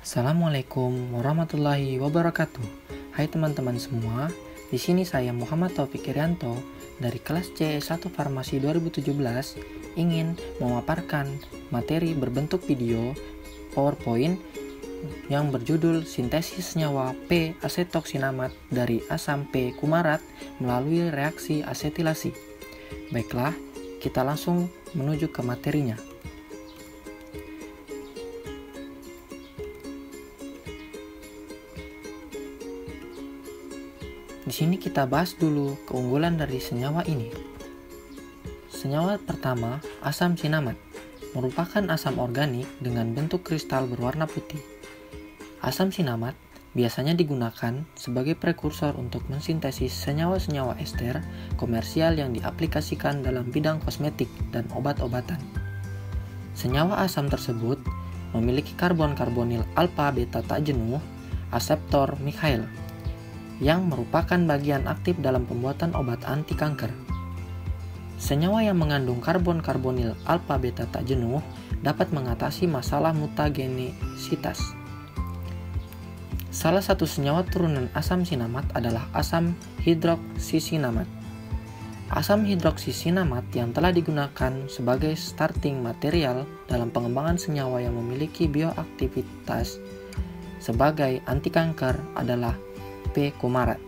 Assalamualaikum warahmatullahi wabarakatuh. Hai teman-teman semua, di sini saya Muhammad Taufik Irianto dari kelas C1 Farmasi 2017 ingin memaparkan materi berbentuk video PowerPoint yang berjudul sintesis senyawa P-asetoksinamid dari asam P kumarat melalui reaksi asetilasi. Baiklah, kita langsung menuju ke materinya. Di sini kita bahas dulu keunggulan dari senyawa ini. Senyawa pertama, asam sinamid, merupakan asam organik dengan bentuk kristal berwarna putih. Asam sinamid biasanya digunakan sebagai prekursor untuk mensintesis senyawa-senyawa ester komersial yang diaplikasikan dalam bidang kosmetik dan obat-obatan. Senyawa asam tersebut memiliki karbon-karbonil alfa beta tak jenuh, aseptor Mikhail, yang merupakan bagian aktif dalam pembuatan obat anti kanker. Senyawa yang mengandung karbon-karbonil alfa beta tak jenuh dapat mengatasi masalah mutagenisitas. Salah satu senyawa turunan asam sinamid adalah asam hidroksisinamid. Asam hidroksisinamid yang telah digunakan sebagai starting material dalam pengembangan senyawa yang memiliki bioaktivitas sebagai anti kanker adalah P kumarat.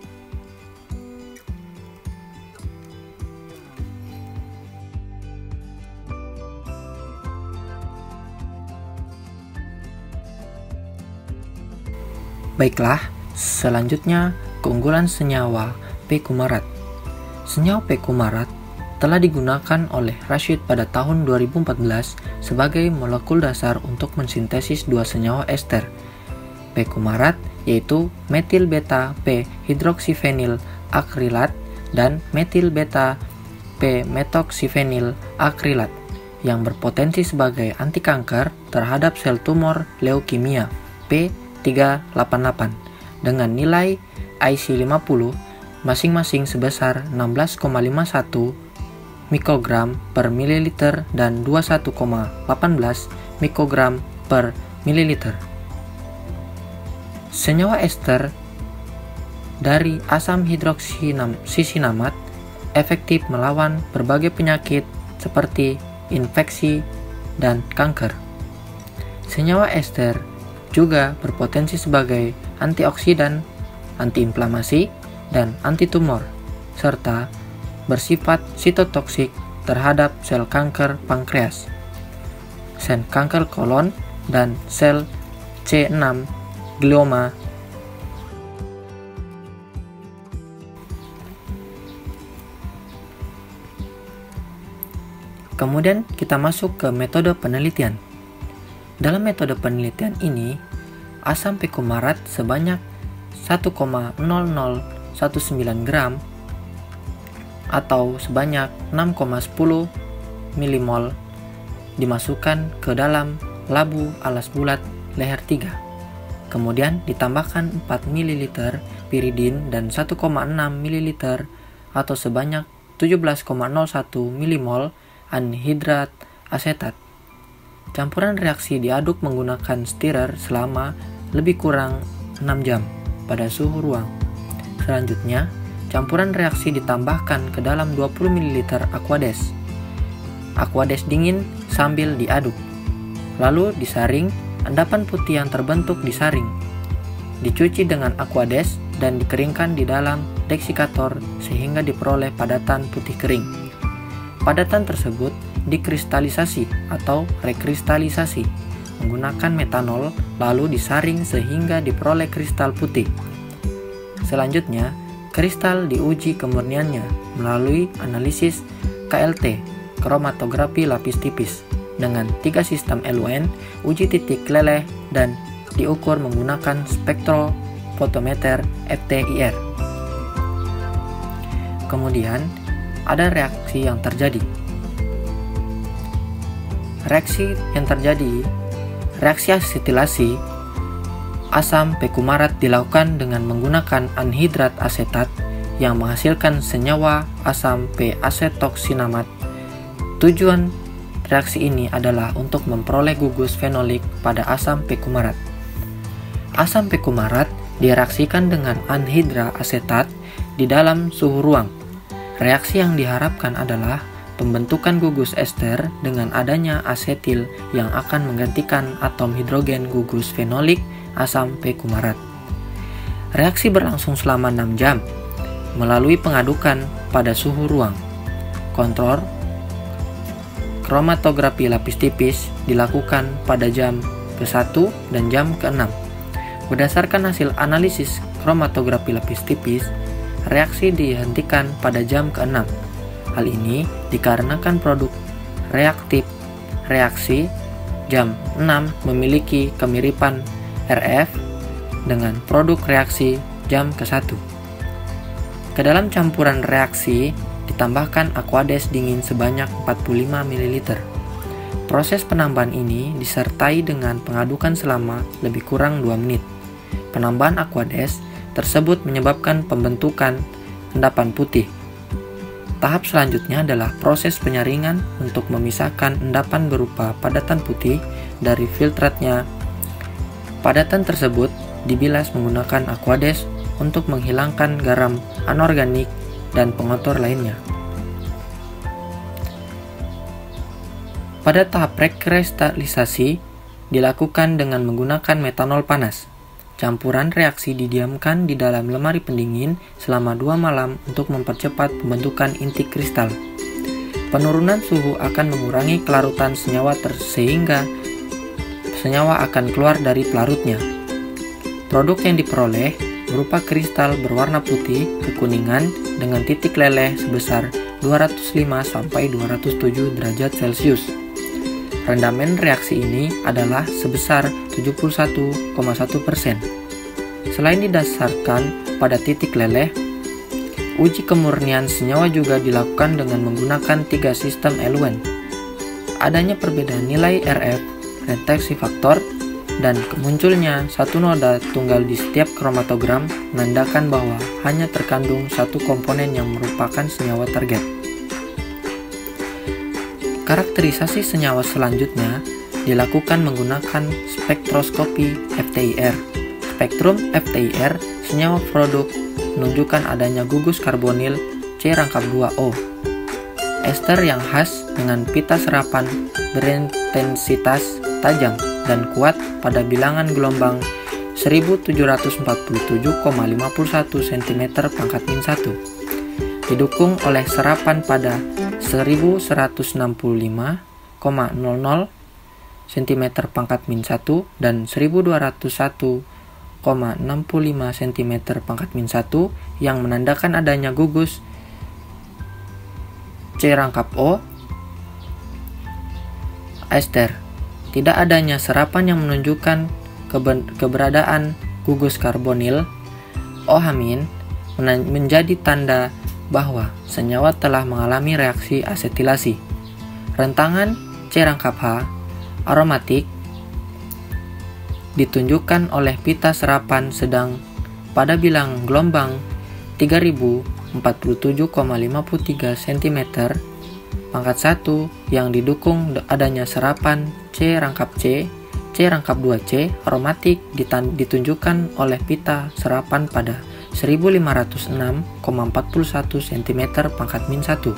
Baiklah, selanjutnya keunggulan senyawa P kumarat. Senyawa P kumarat telah digunakan oleh Rashid pada tahun 2014 sebagai molekul dasar untuk mensintesis dua senyawa ester P kumarat, yaitu metil beta P hidroksifenil akrilat dan metil beta P metoksifenil akrilat yang berpotensi sebagai anti kanker terhadap sel tumor leukemia P388 dengan nilai IC50 masing-masing sebesar 16,51 mikrogram per mililiter dan 21,18 mikrogram per mililiter. Senyawa ester dari asam hidroksisinamid efektif melawan berbagai penyakit seperti infeksi dan kanker. Senyawa ester juga berpotensi sebagai antioksidan, antiinflamasi, dan antitumor, serta bersifat sitotoksik terhadap sel kanker pankreas, sel kanker kolon, dan sel C6 glioma. Kemudian kita masuk ke metode penelitian. Dalam metode penelitian ini, asam P kumarat sebanyak 1,0019 gram atau sebanyak 6,10 milimol dimasukkan ke dalam labu alas bulat leher 3. Kemudian ditambahkan 4 ml piridin dan 1,6 ml atau sebanyak 17,01 milimol anhidrat asetat. Campuran reaksi diaduk menggunakan stirrer selama lebih kurang 6 jam pada suhu ruang. Selanjutnya, campuran reaksi ditambahkan ke dalam 20 ml aquades. Aquades dingin sambil diaduk. Lalu disaring. Endapan putih yang terbentuk disaring, dicuci dengan aquades dan dikeringkan di dalam deksikator sehingga diperoleh padatan putih kering. Padatan tersebut dikristalisasi atau rekristalisasi menggunakan metanol lalu disaring sehingga diperoleh kristal putih. Selanjutnya, kristal diuji kemurniannya melalui analisis KLT, kromatografi lapis tipis, dengan 3 sistem LUN, uji titik leleh, dan diukur menggunakan spektrofotometer FTIR. Kemudian, ada reaksi yang terjadi. Reaksi asetilasi asam P kumarat dilakukan dengan menggunakan anhidrat asetat yang menghasilkan senyawa asam P asetoksinamid. Tujuan reaksi ini adalah untuk memperoleh gugus fenolik pada asam P kumarat. Asam pekumarat direaksikan dengan anhidra asetat di dalam suhu ruang. Reaksi yang diharapkan adalah pembentukan gugus ester dengan adanya asetil yang akan menggantikan atom hidrogen gugus fenolik asam pekumarat. Reaksi berlangsung selama 6 jam melalui pengadukan pada suhu ruang. Kontrol kromatografi lapis tipis dilakukan pada jam ke-1 dan jam ke-6. Berdasarkan hasil analisis kromatografi lapis tipis, reaksi dihentikan pada jam ke-6. Hal ini dikarenakan produk reaktif reaksi jam 6 memiliki kemiripan RF dengan produk reaksi jam ke-1. Ke dalam campuran reaksi ditambahkan aquades dingin sebanyak 45 ml. Proses penambahan ini disertai dengan pengadukan selama lebih kurang 2 menit. Penambahan aquades tersebut menyebabkan pembentukan endapan putih. Tahap selanjutnya adalah proses penyaringan untuk memisahkan endapan berupa padatan putih dari filtratnya. Padatan tersebut dibilas menggunakan aquades untuk menghilangkan garam anorganik dan pengotor lainnya. Pada tahap prekristalisasi dilakukan dengan menggunakan metanol panas. Campuran reaksi didiamkan di dalam lemari pendingin selama 2 malam untuk mempercepat pembentukan inti kristal. Penurunan suhu akan mengurangi kelarutan senyawa sehingga senyawa akan keluar dari pelarutnya. Produk yang diperoleh berupa kristal berwarna putih kekuningan dengan titik leleh sebesar 205-207 derajat Celcius. Rendamen reaksi ini adalah sebesar 71,1%. Selain didasarkan pada titik leleh, uji kemurnian senyawa juga dilakukan dengan menggunakan 3 sistem eluen. Adanya perbedaan nilai RF, reteksi faktor, dan kemunculnya satu noda tunggal di setiap kromatogram menandakan bahwa hanya terkandung satu komponen yang merupakan senyawa target. Karakterisasi senyawa selanjutnya dilakukan menggunakan spektroskopi FTIR. Spektrum FTIR senyawa produk menunjukkan adanya gugus karbonil C-2O. Ester yang khas dengan pita serapan berintensitas tajam dan kuat pada bilangan gelombang 1747,51 cm/-1 didukung oleh serapan pada 1165,00 cm/-1 dan 1201,65 cm/-1 yang menandakan adanya gugus C-O ester. Tidak adanya serapan yang menunjukkan keberadaan gugus karbonil O- menjadi tanda bahwa senyawa telah mengalami reaksi asetilasi. Rentangan C-H aromatik ditunjukkan oleh pita serapan sedang pada bilang gelombang 3047,53 cm/-1 yang didukung adanya serapan C-C, C-2C aromatik ditunjukkan oleh pita serapan pada 1506,41 cm/-1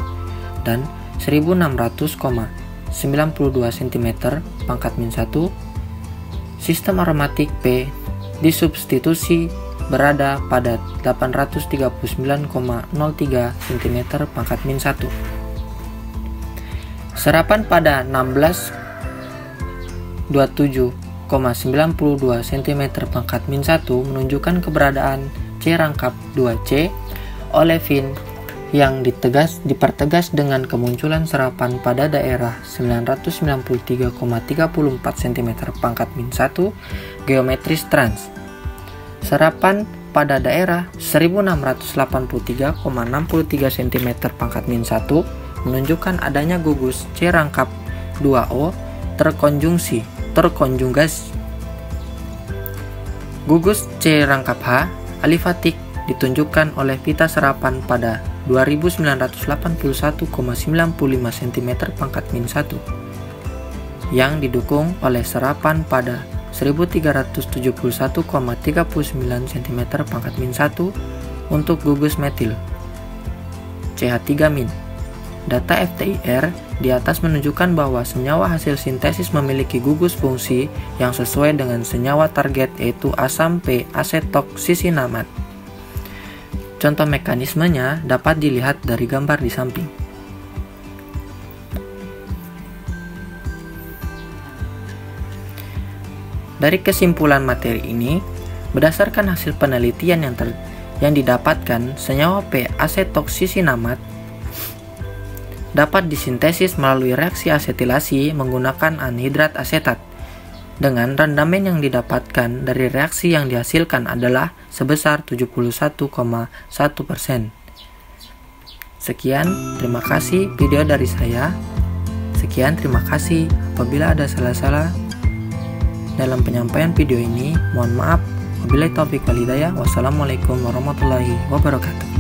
dan 1600,92 cm/-1. Sistem aromatik P disubstitusi berada pada 839,03 cm/-1. Serapan pada 1627,92 cm/-1 menunjukkan keberadaan C-2C olefin yang dipertegas dengan kemunculan serapan pada daerah 993,34 cm/-1 geometris trans. Serapan pada daerah 1683,63 cm/-1 menunjukkan adanya gugus C-2O terkonjugasi. Gugus C-H alifatik ditunjukkan oleh pita serapan pada 2981,95 cm/-1 yang didukung oleh serapan pada 1371,39 cm pangkat min 1 untuk gugus metil CH3-. Data FTIR di atas menunjukkan bahwa senyawa hasil sintesis memiliki gugus fungsi yang sesuai dengan senyawa target, yaitu asam P-asetoksisinamat. Contoh mekanismenya dapat dilihat dari gambar di samping. Dari kesimpulan materi ini, berdasarkan hasil penelitian yang didapatkan, senyawa P-asetoksisinamat dapat disintesis melalui reaksi asetilasi menggunakan anhidrat asetat, dengan rendamen yang didapatkan dari reaksi yang dihasilkan adalah sebesar 71,1%. Sekian, terima kasih video dari saya. Sekian, terima kasih. Apabila ada salah-salah dalam penyampaian video ini, mohon maaf. Wabillahi taufiq wal hidayah. Wassalamualaikum warahmatullahi wabarakatuh.